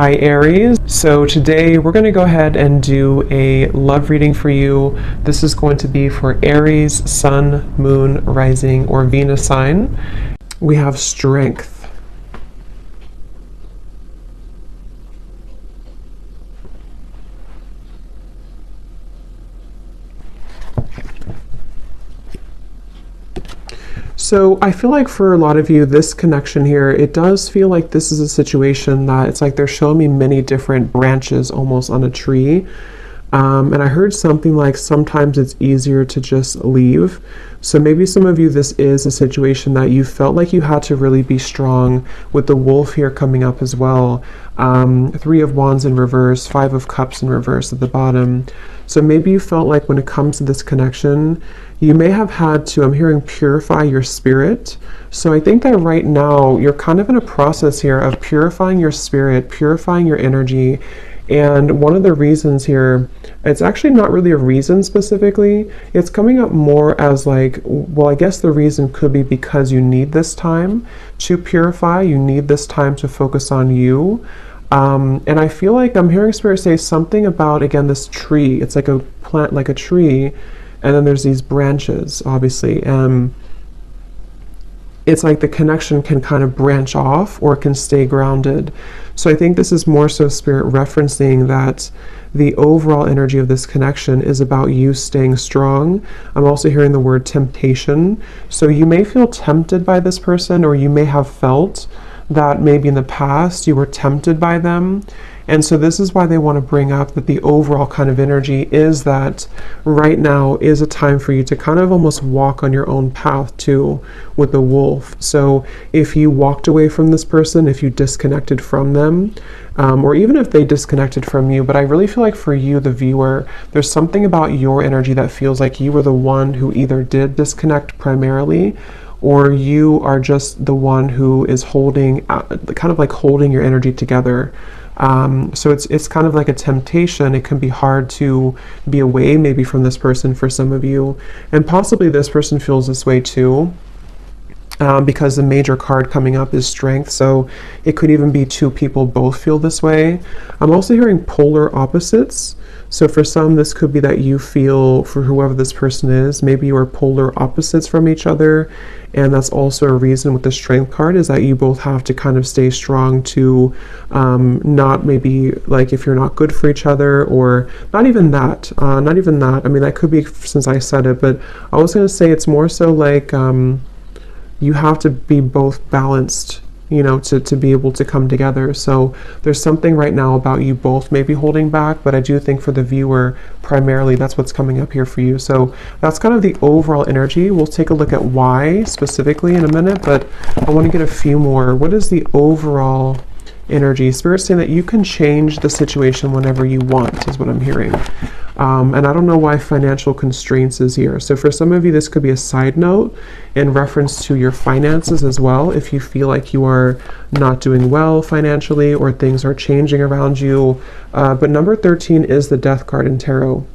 Hi Aries. So today we're going to go ahead and do a love reading for you. This is going to be for Aries, Sun, Moon, Rising, or Venus sign. We have strength. So I feel like for a lot of you, this connection here, it does feel like this is a situation that it's like they're showing me many different branches almost on a tree. And I heard something like sometimes it's easier to just leave. So maybe some of you, this is a situation that you felt like you had to really be strong, with the wolf here coming up as well. 3 of Wands in reverse, 5 of Cups in reverse at the bottom. So maybe you felt like when it comes to this connection, you may have had to, I'm hearing, purify your spirit. So I think that right now you're kind of in a process here of purifying your spirit, purifying your energy. And one of the reasons here, it's actually not really a reason specifically. It's coming up more as like, well, I guess the reason could be because you need this time to purify. You need this time to focus on you. And I feel like I'm hearing Spirit say something about, again, this tree. It's like a plant, like a tree. And then there's these branches, obviously. It's like the connection can kind of branch off or can stay grounded. So I think this is more so Spirit referencing that the overall energy of this connection is about you staying strong. I'm also hearing the word temptation. So you may feel tempted by this person, or you may have felt that maybe in the past you were tempted by them. And so this is why they want to bring up that the overall kind of energy is that right now is a time for you to kind of almost walk on your own path too, with the wolf. So if you walked away from this person, if you disconnected from them, or even if they disconnected from you, but I really feel like for you, the viewer, there's something about your energy that feels like you were the one who either did disconnect primarily, or you are just the one who is holding, kind of like holding your energy together. So it's kind of like a temptation. It can be hard to be away maybe from this person for some of you, and possibly this person feels this way too, because the major card coming up is strength. So it could even be 2 people both feel this way. I'm also hearing polar opposites. So for some, this could be that you feel, for whoever this person is, maybe you are polar opposites from each other. And that's also a reason with the strength card, is that you both have to kind of stay strong to not maybe like if you're not good for each other, or not even that. I mean, that could be since I said it, but I was going to say it's more so like you have to be both balanced, you know, to be able to come together. So there's something right now about you both maybe holding back, but I do think for the viewer, primarily that's what's coming up here for you. So that's kind of the overall energy. We'll take a look at why specifically in a minute, but I want to get a few more. What is the overall energy? Spirit's saying that you can change the situation whenever you want, is what I'm hearing. And I don't know why financial constraints is here. So for some of you, this could be a side note in reference to your finances as well. If you feel like you are not doing well financially, or things are changing around you. But number 13 is the Death card in tarot.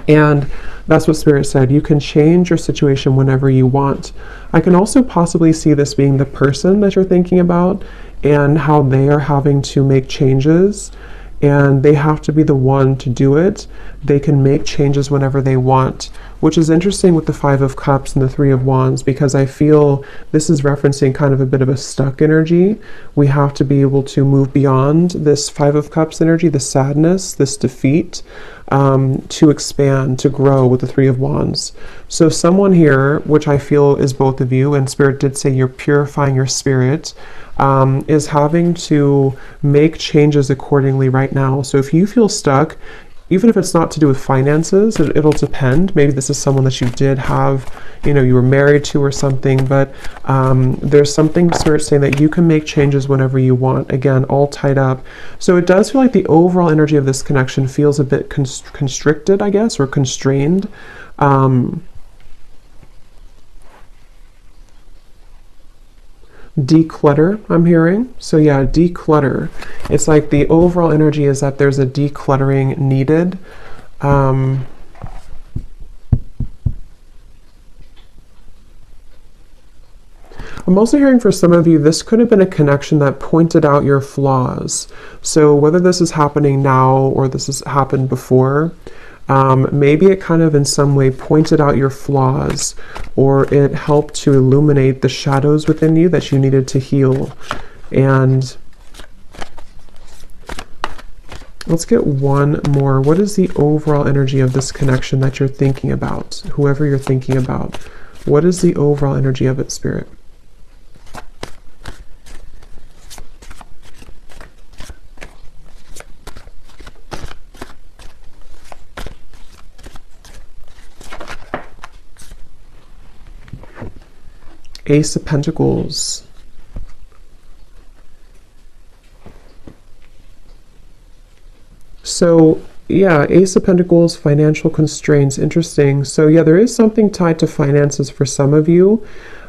And that's what Spirit said. You can change your situation whenever you want. I can also possibly see this being the person that you're thinking about, and how they are having to make changes. And they have to be the one to do it. They can make changes whenever they want, which is interesting with the 5 of Cups and the 3 of Wands, because I feel this is referencing kind of a bit of a stuck energy. We have to be able to move beyond this 5 of Cups energy, the sadness, this defeat, to expand, to grow with the 3 of Wands. So someone here, which I feel is both of you, and Spirit did say you're purifying your spirit, is having to make changes accordingly right now. So if you feel stuck, even if it's not to do with finances, it'll depend. Maybe this is someone that you did have, you know, you were married to or something, but there's something Spirit saying that you can make changes whenever you want. Again, all tied up. So it does feel like the overall energy of this connection feels a bit constricted, I guess, or constrained. Declutter, I'm hearing. So yeah, declutter. It's like the overall energy is that there's a decluttering needed. I'm also hearing for some of you, this could have been a connection that pointed out your flaws. So whether this is happening now or this has happened before, maybe it kind of in some way pointed out your flaws, or it helped to illuminate the shadows within you that you needed to heal. And let's get one more. What is the overall energy of this connection that you're thinking about? Whoever you're thinking about, what is the overall energy of it, Spirit? Ace of Pentacles. So yeah, Ace of Pentacles, financial constraints, interesting. So yeah, there is something tied to finances for some of you.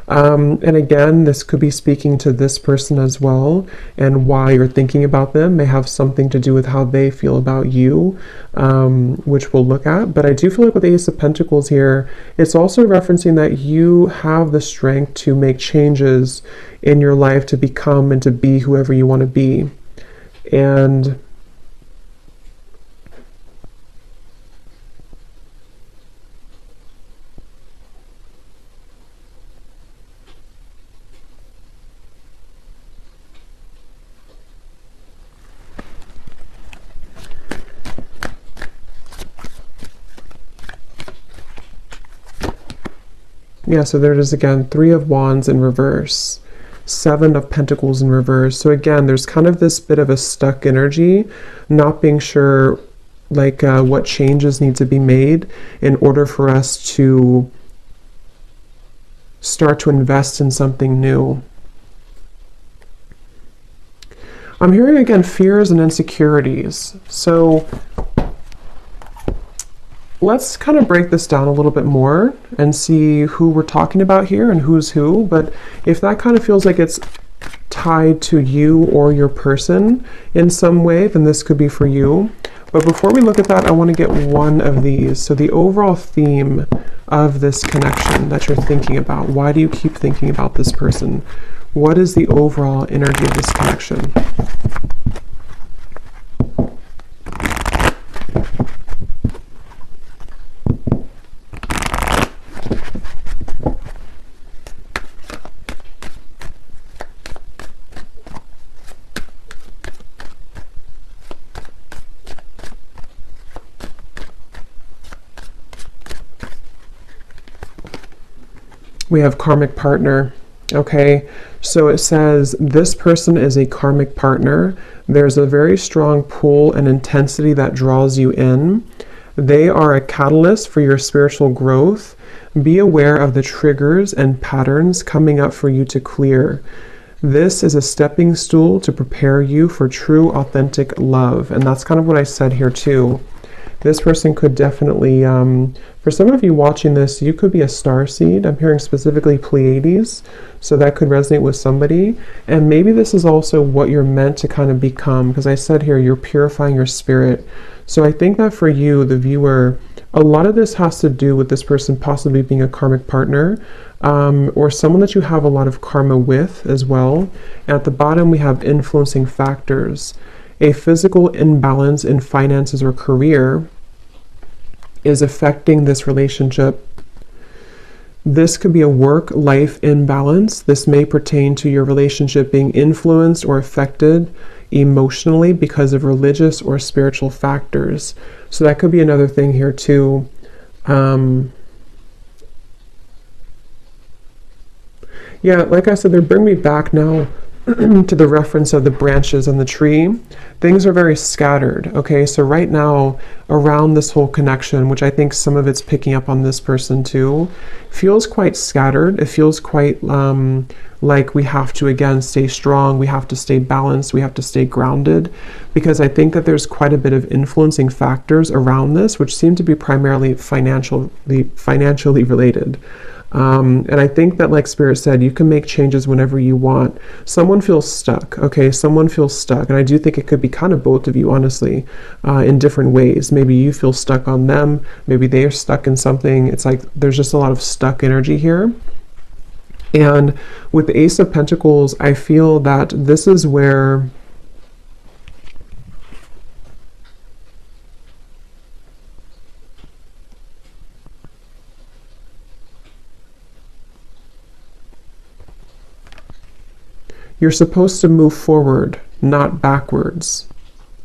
And again, this could be speaking to this person as well, and why you're thinking about them may have something to do with how they feel about you, which we'll look at. But I do feel like with the Ace of Pentacles here, it's also referencing that you have the strength to make changes in your life to become and to be whoever you want to be. And yeah, so there it is again, Three of Wands in reverse, Seven of Pentacles in reverse. So again, there's kind of this bit of a stuck energy, not being sure like what changes need to be made in order for us to start to invest in something new. I'm hearing again fears and insecurities. So let's kind of break this down a little bit more and see who we're talking about here and who's who. But if that kind of feels like it's tied to you or your person in some way, then this could be for you. But before we look at that, I want to get one of these. So the overall theme of this connection that you're thinking about, why do you keep thinking about this person? What is the overall energy of this connection? We have karmic partner. Okay, so it says this person is a karmic partner. There's a very strong pull and intensity that draws you in. They are a catalyst for your spiritual growth. Be aware of the triggers and patterns coming up for you to clear. This is a stepping stool to prepare you for true, authentic love. And that's kind of what I said here too. This person could definitely, for some of you watching this, you could be a starseed. I'm hearing specifically Pleiades, so that could resonate with somebody. And maybe this is also what you're meant to kind of become, because I said here, you're purifying your spirit. So I think that for you, the viewer, a lot of this has to do with this person possibly being a karmic partner, or someone that you have a lot of karma with as well. At the bottom, we have influencing factors. A physical imbalance in finances or career is affecting this relationship. This could be a work-life imbalance. This may pertain to your relationship being influenced or affected emotionally because of religious or spiritual factors. So that could be another thing here too. Yeah, like I said, they bring me back now to the reference of the branches on the tree. Things are very scattered. Okay, so right now around this whole connection, which I think some of it's picking up on this person too, feels quite scattered. It feels quite like we have to again stay strong, we have to stay balanced, we have to stay grounded, because I think that there's quite a bit of influencing factors around this, which seem to be primarily financially related. And I think that, like Spirit said, you can make changes whenever you want. Someone feels stuck, okay? Someone feels stuck. And I do think it could be kind of both of you, honestly, in different ways. Maybe you feel stuck on them. Maybe they are stuck in something. It's like there's just a lot of stuck energy here. And with the Ace of Pentacles, I feel that this is where you're supposed to move forward, not backwards,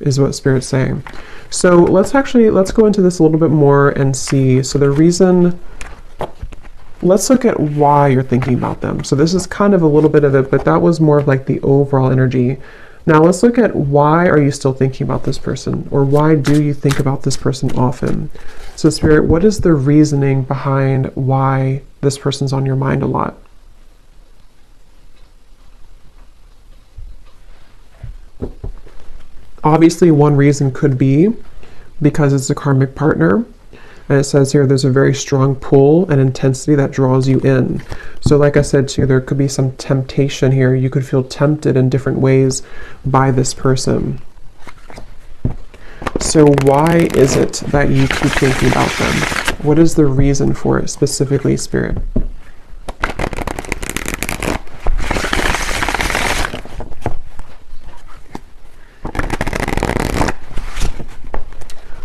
is what Spirit's saying. So let's go into this a little bit more and see. So the reason, let's look at why you're thinking about them. So this is kind of a little bit of it, but that was more of like the overall energy. Now let's look at why are you still thinking about this person, or why do you think about this person often? So Spirit, what is the reasoning behind why this person's on your mind a lot? Obviously, one reason could be because it's a karmic partner. And it says here there's a very strong pull and intensity that draws you in. So like I said to you, there could be some temptation here. You could feel tempted in different ways by this person. So why is it that you keep thinking about them? What is the reason for it specifically, Spirit?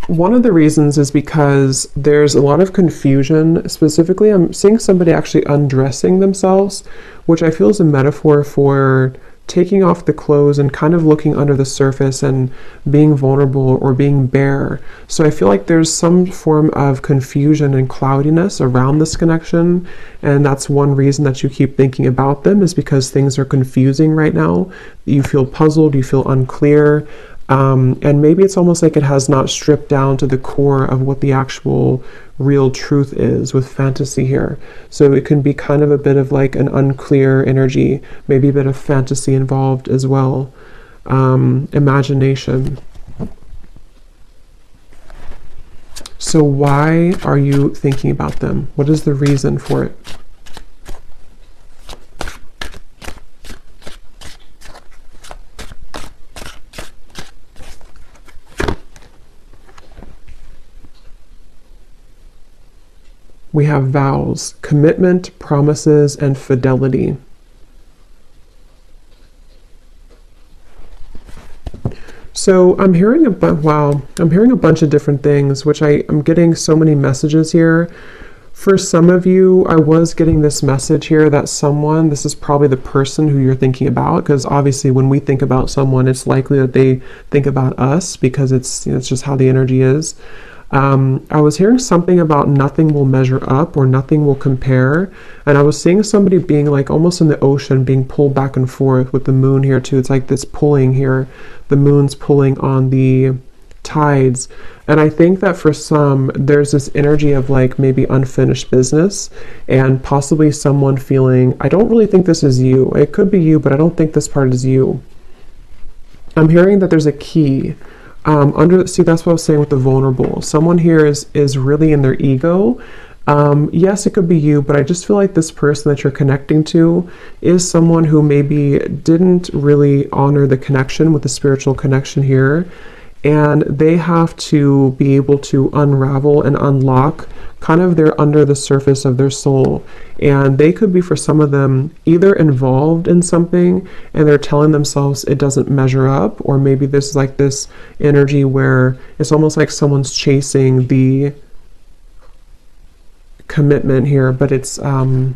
One of the reasons is because there's a lot of confusion. Specifically, I'm seeing somebody actually undressing themselves, which I feel is a metaphor for taking off the clothes and kind of looking under the surface and being vulnerable or being bare. So I feel like there's some form of confusion and cloudiness around this connection. And that's one reason that you keep thinking about them, is because things are confusing right now. You feel puzzled, you feel unclear. And maybe it's almost like it has not stripped down to the core of what the actual real truth is with fantasy here. So it can be kind of a bit of like an unclear energy, maybe a bit of fantasy involved as well. Imagination. So why are you thinking about them? What is the reason for it? We have vows, commitment, promises, and fidelity. So I'm hearing a bunch of different things, which I'm getting so many messages here. For some of you, I was getting this message here that this is probably the person who you're thinking about, because obviously when we think about someone, it's likely that they think about us, because it's just how the energy is. I was hearing something about nothing will measure up or nothing will compare. And I was seeing somebody being like almost in the ocean, being pulled back and forth with the moon here too. It's like this pulling here. The moon's pulling on the tides. And I think that for some, there's this energy of like maybe unfinished business, and possibly someone feeling, I don't really think this is you. It could be you, but I don't think this part is you. I'm hearing that there's a key. See, that's what I was saying with the vulnerable. Someone here is really in their ego. Yes, it could be you, but I just feel like this person that you're connecting to is someone who maybe didn't really honor the connection with the spiritual connection here. And they have to be able to unravel and unlock kind of their under the surface of their soul. And they could be, for some of them, either involved in something and they're telling themselves it doesn't measure up, or maybe this is like this energy where it's almost like someone's chasing the commitment here, but it's I'm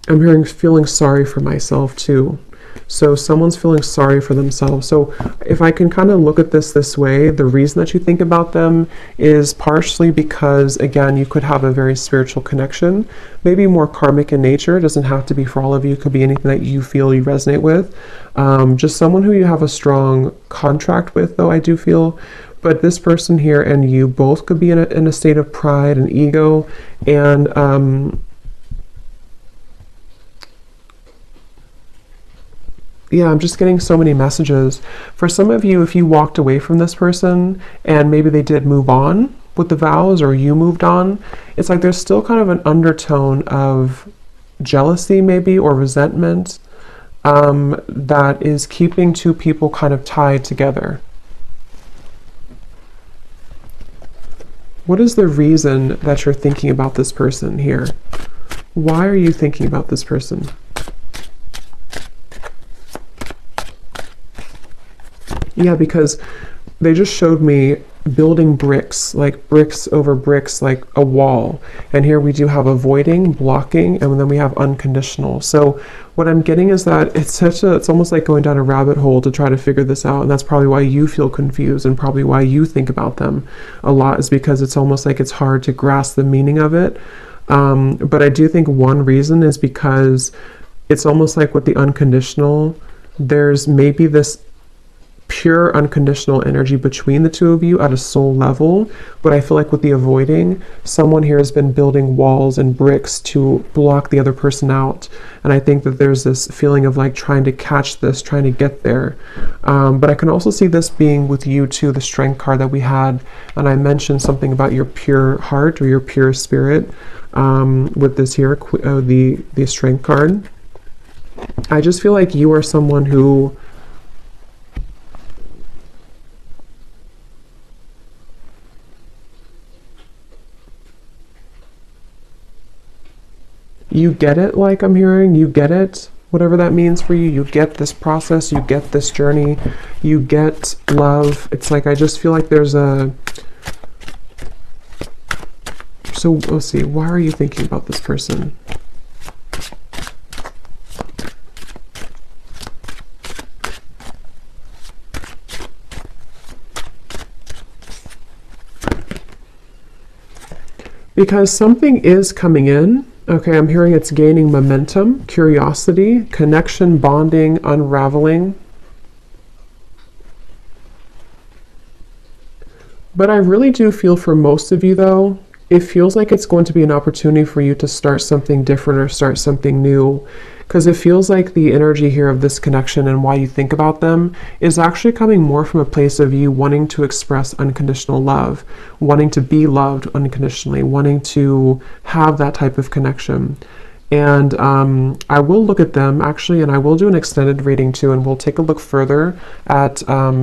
hearing feeling sorry for myself too. So someone's feeling sorry for themselves. So if I can kind of look at this way, the reason that you think about them is partially because, again, you could have a very spiritual connection, maybe more karmic in nature. It doesn't have to be for all of you. It could be anything that you feel you resonate with. Just someone who you have a strong contract with, though, I do feel. But this person here and you both could be in a state of pride and ego, and yeah, I'm just getting so many messages. For some of you, if you walked away from this person and maybe they did move on with the vows, or you moved on, it's like there's still kind of an undertone of jealousy maybe, or resentment, that is keeping two people kind of tied together. What is the reason that you're thinking about this person here? Why are you thinking about this person? Yeah, because they just showed me building bricks, like bricks over bricks, like a wall. And here we do have avoiding, blocking, and then we have unconditional. So what I'm getting is that it's almost like going down a rabbit hole to try to figure this out. And that's probably why you feel confused, and probably why you think about them a lot, is because it's almost like it's hard to grasp the meaning of it. But I do think one reason is because it's almost like with the unconditional, there's maybe this pure unconditional energy between the two of you at a soul level. But I feel like with the avoiding, someone here has been building walls and bricks to block the other person out. And I think that there's this feeling of like trying to catch this, trying to get there. But I can also see this being with you too, the strength card that we had. And I mentioned something about your pure heart or your pure spirit with this here, the strength card. I just feel like you are someone who you get it, like I'm hearing, you get it, whatever that means for you. You get this process, you get this journey, you get love. It's like, I just feel like there's a... So, let's see, why are you thinking about this person? Because something is coming in. Okay, I'm hearing it's gaining momentum, curiosity, connection, bonding, unraveling. But I really do feel for most of you though, it feels like it's going to be an opportunity for you to start something different or start something new. Because it feels like the energy here of this connection and why you think about them is actually coming more from a place of you wanting to express unconditional love, wanting to be loved unconditionally, wanting to have that type of connection. And I will look at them actually, and I will do an extended reading too, and we'll take a look further at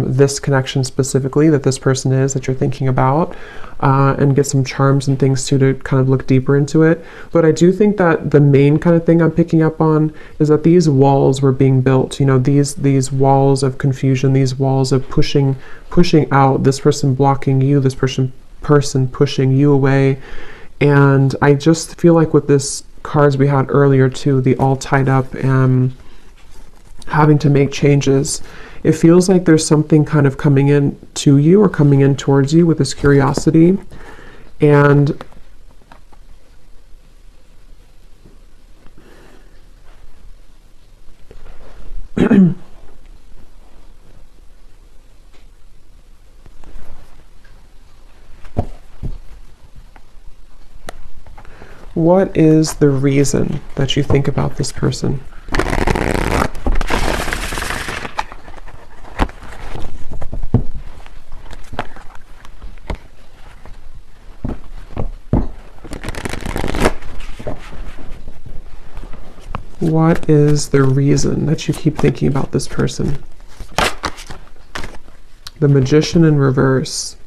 this connection specifically that this person is that you're thinking about, and get some charms and things too to kind of look deeper into it. But I do think that the main kind of thing I'm picking up on is that these walls were being built, you know, these walls of confusion, these walls of pushing out, this person blocking you, this person pushing you away. And I just feel like with this cards we had earlier too, the all tied up and having to make changes, it feels like there's something kind of coming in to you or coming in towards you with this curiosity. And what is the reason that you think about this person? What is the reason that you keep thinking about this person? The Magician in reverse.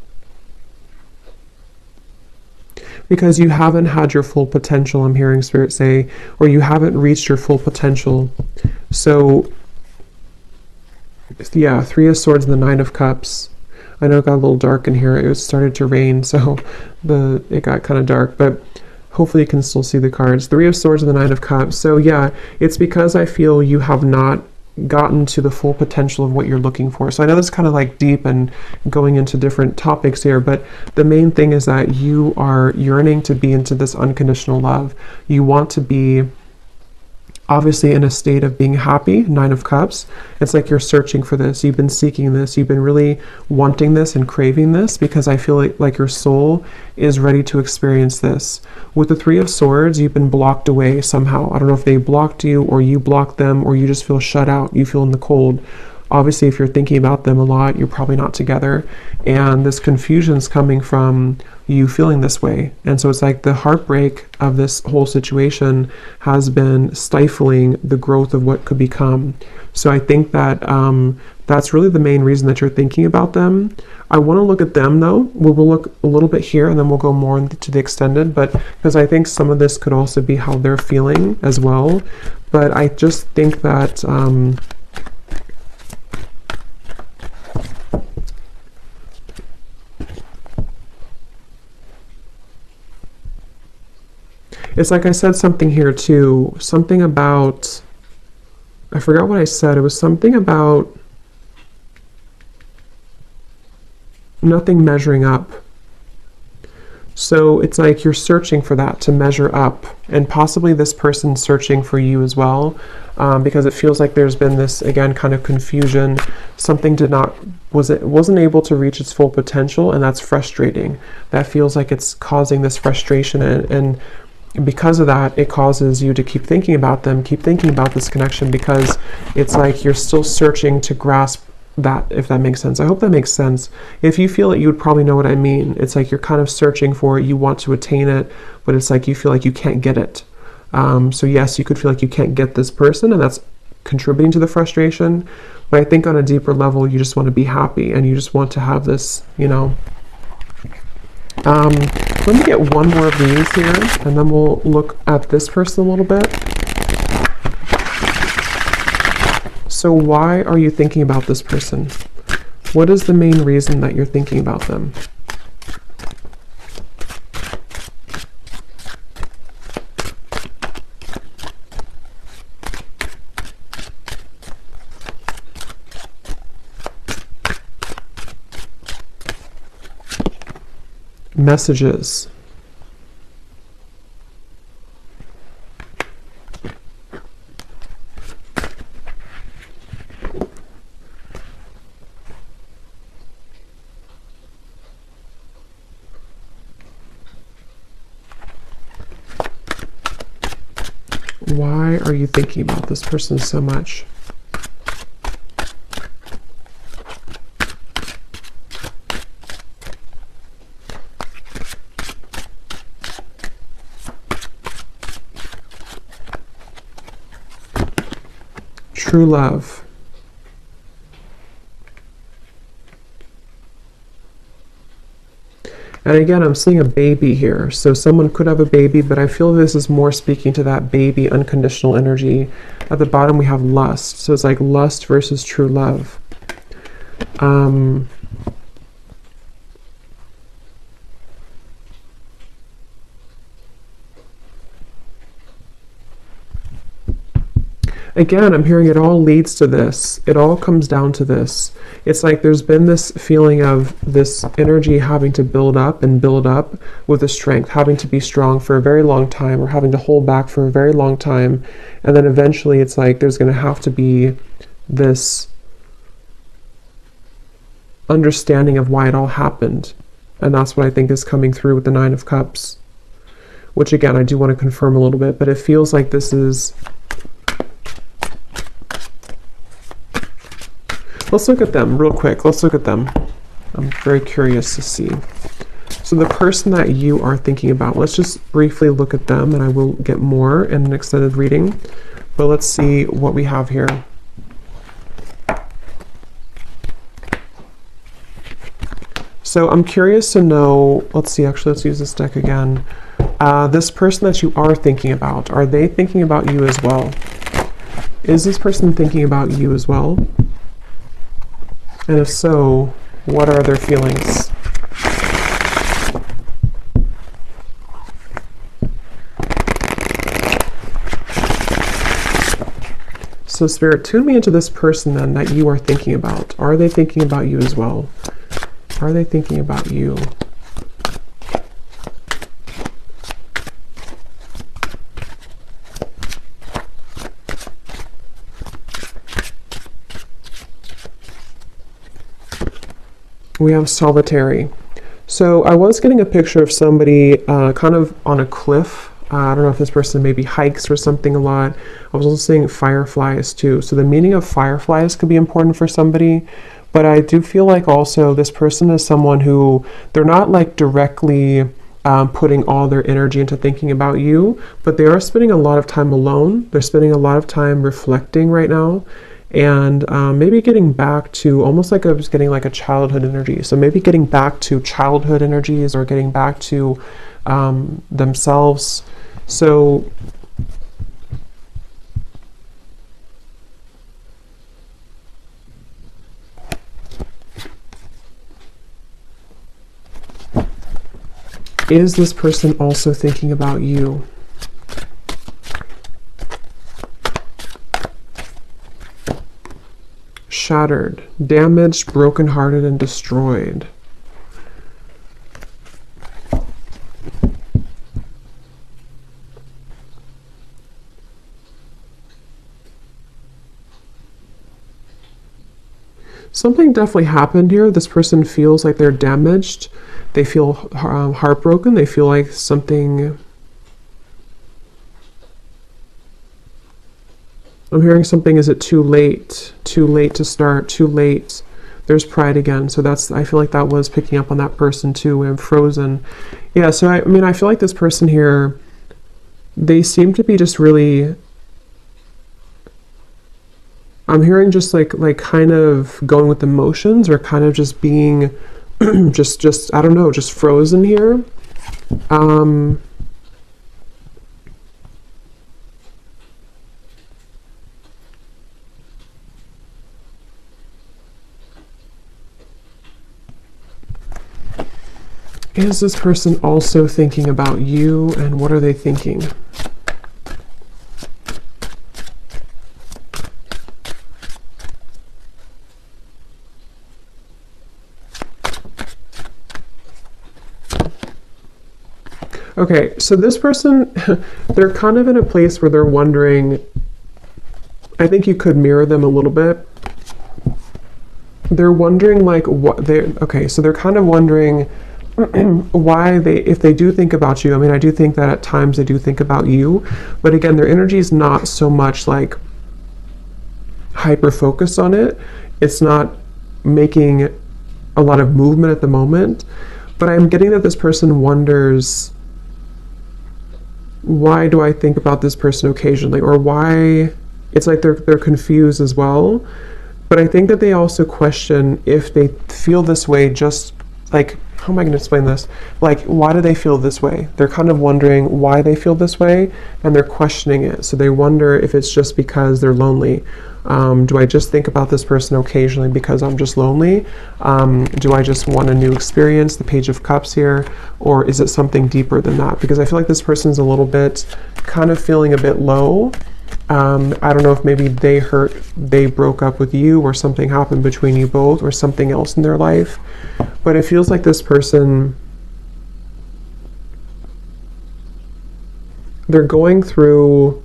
Because you haven't had your full potential, I'm hearing Spirit say, or you haven't reached your full potential. So, yeah, Three of Swords and the Nine of Cups. I know it got a little dark in here. It started to rain, so it got kind of dark, but hopefully you can still see the cards. Three of Swords and the Nine of Cups. So yeah, it's because I feel you have not gotten to the full potential of what you're looking for. So I know this is kind of like deep and going into different topics here, but the main thing is that you are yearning to be into this unconditional love. You want to be obviously in a state of being happy, Nine of Cups. It's like you're searching for this. You've been seeking this. You've been really wanting this and craving this, because I feel like your soul is ready to experience this. With the Three of Swords, you've been blocked away somehow. I don't know if they blocked you or you blocked them, or you just feel shut out. You feel in the cold. Obviously, if you're thinking about them a lot, you're probably not together. And this confusion is coming from you feeling this way. And so it's like the heartbreak of this whole situation has been stifling the growth of what could become. So I think that that's really the main reason that you're thinking about them. I want to look at them though. We'll look a little bit here and then we'll go more into the extended, but because I think some of this could also be how they're feeling as well. But I just think that it's like I said something here too, something about, I forgot what I said. It was something about nothing measuring up. So it's like you're searching for that to measure up, and possibly this person's searching for you as well, because it feels like there's been this, again, kind of confusion. Something wasn't able to reach its full potential, and that's frustrating. That feels like it's causing this frustration, and because of that, it causes you to keep thinking about them, keep thinking about this connection, because it's like you're still searching to grasp that, if that makes sense. I hope that makes sense. If you feel it, you would probably know what I mean. It's like you're kind of searching for it, you want to attain it, but it's like you feel like you can't get it. So yes, you could feel like you can't get this person, and that's contributing to the frustration. But I think on a deeper level, you just want to be happy, and you just want to have this, you know. Let me get one more of these here, and then we'll look at this person a little bit. So why are you thinking about this person? What is the main reason that you're thinking about them? Messages. Why are you thinking about this person so much? True love. And again, I'm seeing a baby here. So someone could have a baby, but I feel this is more speaking to that baby unconditional energy. At the bottom, we have lust. So it's like lust versus true love. Again, I'm hearing it all leads to this. It all comes down to this. It's like there's been this feeling of this energy having to build up and build up with the strength, having to be strong for a very long time, or having to hold back for a very long time. And then eventually it's like there's going to have to be this understanding of why it all happened. And that's what I think is coming through with the Nine of Cups. Which again, I do want to confirm a little bit, but it feels like this is... Let's look at them real quick. Let's look at them. I'm very curious to see. So the person that you are thinking about, let's just briefly look at them, and I will get more in an extended reading. But let's see what we have here. So I'm curious to know, let's see, actually, let's use this deck again. This person that you are thinking about, are they thinking about you as well? Is this person thinking about you as well? And if so, what are their feelings? So Spirit, tune me into this person then that you are thinking about. Are they thinking about you as well? Are they thinking about you? We have solitary. So I was getting a picture of somebody kind of on a cliff I don't know if this person maybe hikes or something a lot. I was also seeing fireflies too. So the meaning of fireflies could be important for somebody. But I do feel like also this person is someone who they're not like directly putting all their energy into thinking about you, but they are spending a lot of time alone. They're spending a lot of time reflecting right now, and maybe getting back to almost like I was getting like a childhood energy. So maybe getting back to childhood energies or getting back to themselves. So is this person also thinking about you? Shattered, damaged, brokenhearted, and destroyed. Something definitely happened here. This person feels like they're damaged. They feel heartbroken. They feel like something... I'm hearing something, is it too late? Too late to start, too late. There's pride again. So that's, I feel like that was picking up on that person too. I'm frozen. Yeah, so I mean, I feel like this person here, they seem to be just really... I'm hearing just like kind of going with emotions, or kind of just being just I don't know, just frozen here. Is this person also thinking about you, and what are they thinking? Okay, so this person, they're kind of in a place where they're wondering, I think you could mirror them a little bit. They're wondering like what they're, okay, so they're kind of wondering why they, if they do think about you, I mean, I do think that at times they do think about you, but again, their energy is not so much like hyper focused on it. It's not making a lot of movement at the moment, but I'm getting that this person wonders, why do I think about this person occasionally, or why, it's like they're confused as well. But I think that they also question if they feel this way, just like, how am I going to explain this? Like, why do they feel this way? They're kind of wondering why they feel this way, and they're questioning it. So they wonder if it's just because they're lonely. Do I just think about this person occasionally because I'm just lonely? Do I just want a new experience, the Page of Cups here? Or is it something deeper than that? Because I feel like this person's a little bit kind of feeling a bit low. I don't know if maybe they broke up with you, or something happened between you both, or something else in their life. But it feels like this person, they're going through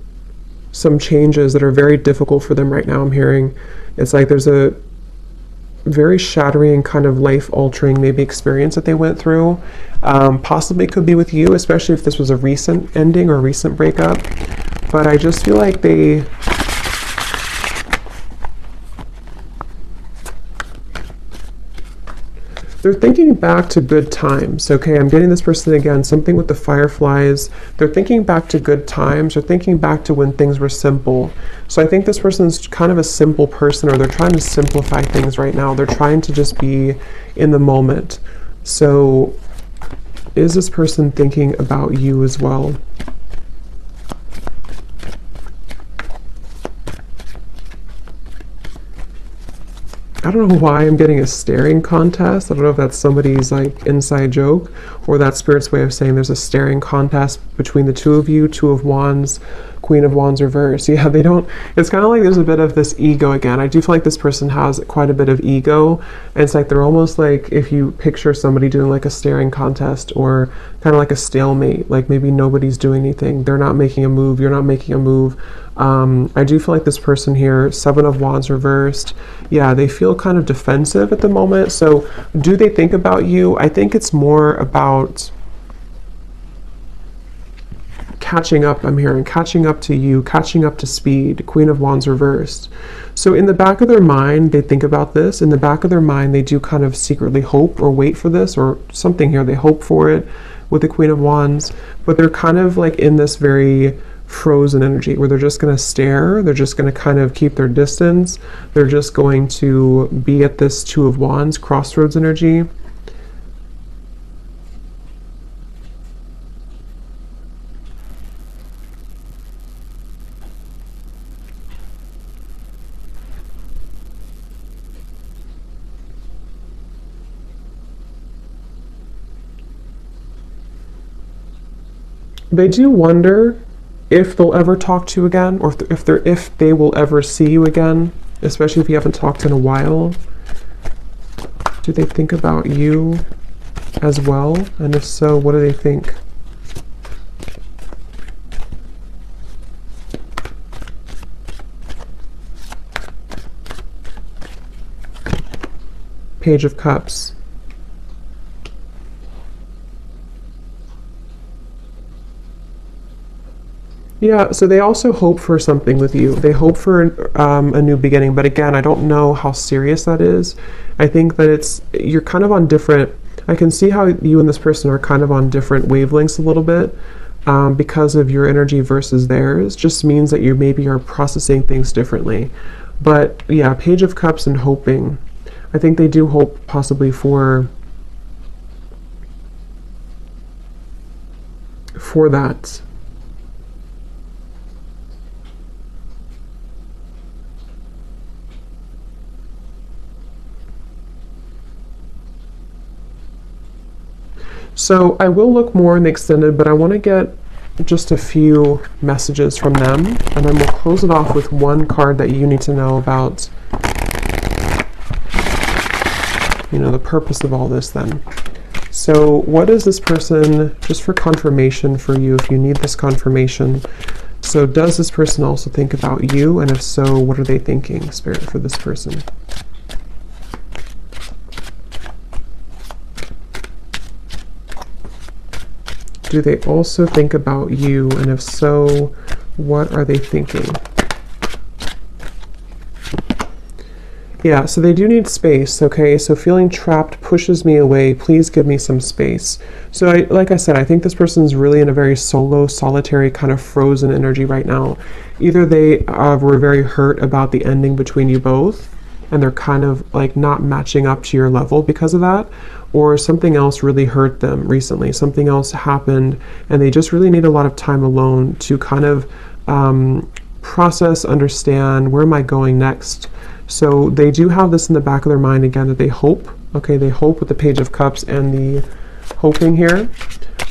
some changes that are very difficult for them right now. I'm hearing it's like there's a very shattering, kind of life-altering maybe experience that they went through. Possibly could be with you, especially if this was a recent ending or a recent breakup. But I just feel like they're thinking back to good times. Okay, I'm getting this person again, something with the fireflies. They're thinking back to good times, or thinking back to when things were simple. So I think this person's kind of a simple person, or they're trying to simplify things right now. They're trying to just be in the moment. So is this person thinking about you as well? I don't know why I'm getting a staring contest. I don't know if that's somebody's like inside joke, or that's Spirit's way of saying there's a staring contest between the two of you. Two of Wands, Queen of Wands reversed. Yeah, they don't, it's kind of like there's a bit of this ego again. I do feel like this person has quite a bit of ego, and it's like they're almost like, if you picture somebody doing like a staring contest, or kind of like a stalemate, like maybe nobody's doing anything. They're not making a move, you're not making a move. I do feel like this person here, Seven of Wands reversed, yeah, they feel kind of defensive at the moment. So do they think about you? I think it's more about catching up, I'm hearing, catching up to you, catching up to speed, Queen of Wands reversed. So in the back of their mind, they think about this. In the back of their mind, they do kind of secretly hope or wait for this or something here. They hope for it with the Queen of Wands, but they're kind of like in this very frozen energy where they're just going to stare. They're just going to kind of keep their distance. They're just going to be at this Two of Wands, crossroads energy. They do wonder if they'll ever talk to you again, or if they will ever see you again, especially if you haven't talked in a while. Do they think about you as well? And if so, what do they think? Page of Cups. Yeah, so they also hope for something with you. They hope for a new beginning, but again, I don't know how serious that is. I think that you're kind of on different, I can see how you and this person are kind of on different wavelengths a little bit because of your energy versus theirs. Just means that you maybe are processing things differently. But yeah, Page of Cups and hoping. I think they do hope possibly for that. So I will look more in the extended, but I want to get just a few messages from them, and then we'll close it off with one card that you need to know about, the purpose of all this then. So what is this person, just for confirmation for you, if you need this confirmation. So does this person also think about you? And if so, what are they thinking, Spirit, for this person? Do they also think about you? And if so, what are they thinking? Yeah, so they do need space, okay? So feeling trapped pushes me away. Please give me some space. So like I said, I think this person's really in a very solo, solitary, kind of frozen energy right now. Either they were very hurt about the ending between you both, and they're kind of like not matching up to your level because of that, or something else really hurt them recently. Something else happened, and they just really need a lot of time alone to kind of process, understand, where am I going next? So they do have this in the back of their mind again, that they hope. Okay, they hope with the Page of Cups and the hoping here.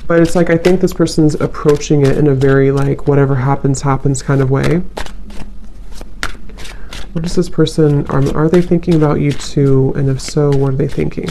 But it's like, I think this person's approaching it in a very like, whatever happens, happens kind of way. What is this person, are they thinking about you too? And if so, what are they thinking?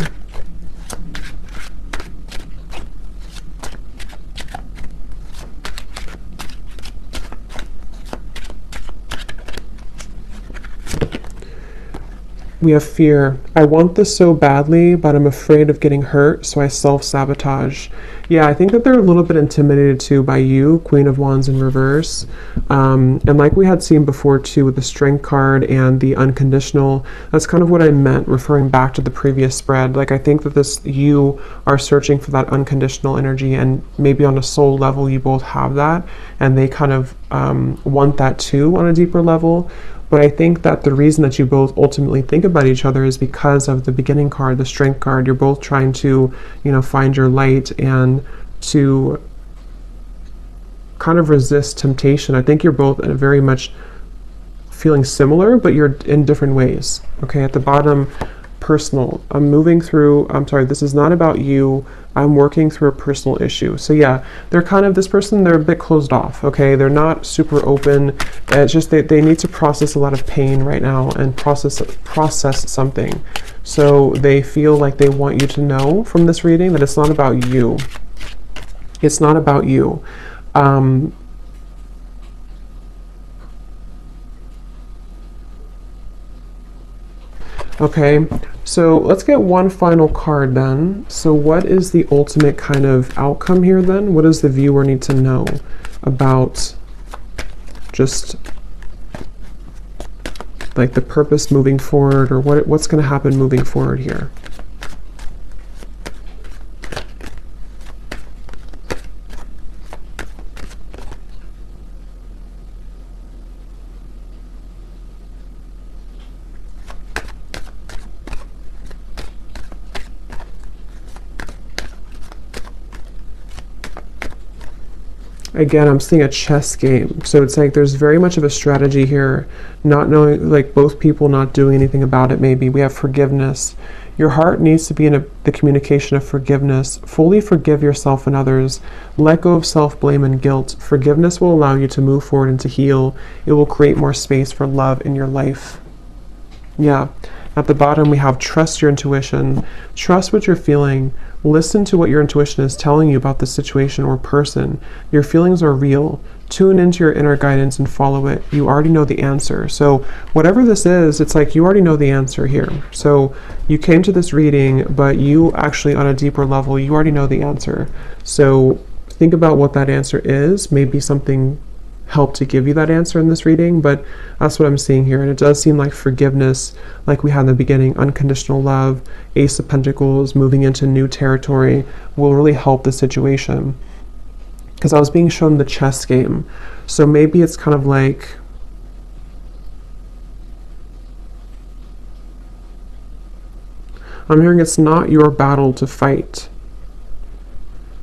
We have fear. I want this so badly, but I'm afraid of getting hurt, so I self-sabotage. Yeah, I think that they're a little bit intimidated too by you, Queen of Wands in reverse. And like we had seen before too with the Strength card and the unconditional, that's kind of what I meant referring back to the previous spread. Like I think that you are searching for that unconditional energy, and maybe on a soul level you both have that, and they kind of want that too on a deeper level. But I think that the reason that you both ultimately think about each other is because of the beginning card, the Strength card. You're both trying to, find your light and to kind of resist temptation. I think you're both very much feeling similar, but you're in different ways. Okay, at the bottom, personal. This is not about you. I'm working through a personal issue. So yeah, they're kind of, this person, they're a bit closed off, okay? They're not super open. It's just they need to process a lot of pain right now and process something. So they feel like they want you to know from this reading that it's not about you. It's not about you. Okay, so let's get one final card then. So what is the ultimate kind of outcome here then? What does the viewer need to know? about just like the purpose moving forward, or what's going to happen moving forward here. Again, I'm seeing a chess game. So it's like there's very much of a strategy here, not knowing, like both people not doing anything about it maybe. We have forgiveness. Your heart needs to be in the communication of forgiveness. Fully forgive yourself and others. Let go of self-blame and guilt. Forgiveness will allow you to move forward and to heal. It will create more space for love in your life. Yeah. At the bottom, we have trust your intuition. Trust what you're feeling. Listen to what your intuition is telling you about the situation or person. Your feelings are real. Tune into your inner guidance and follow it. You already know the answer. So whatever this is, it's like you already know the answer here. So you came to this reading, but you actually, on a deeper level, you already know the answer. So think about what that answer is. Maybe something help to give you that answer in this reading, but that's what I'm seeing here. And it does seem like forgiveness, like we had in the beginning, unconditional love, Ace of Pentacles, moving into new territory will really help the situation. Because I was being shown the chess game. So maybe it's kind of like, I'm hearing it's not your battle to fight.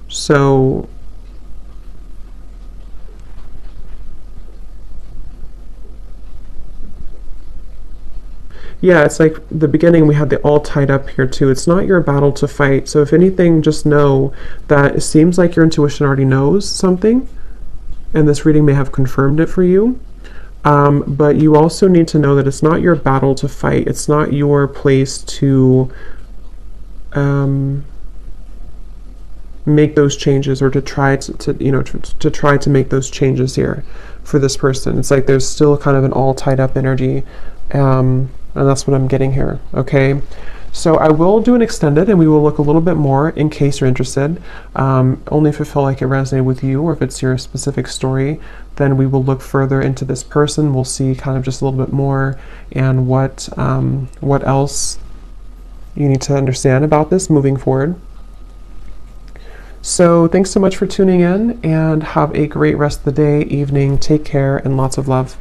So yeah, it's like the beginning, we had the all tied up here too. It's not your battle to fight. So if anything, just know that it seems like your intuition already knows something, and this reading may have confirmed it for you. But you also need to know that it's not your battle to fight. It's not your place to make those changes, or to try to try to make those changes here for this person. It's like there's still kind of an all tied up energy. And that's what I'm getting here, okay? So I will do an extended, and we will look a little bit more in case you're interested. Only if it felt like it resonated with you, or if it's your specific story, then we will look further into this person. We'll see kind of just a little bit more, and what else you need to understand about this moving forward. So thanks so much for tuning in, and have a great rest of the day, evening. Take care, and lots of love.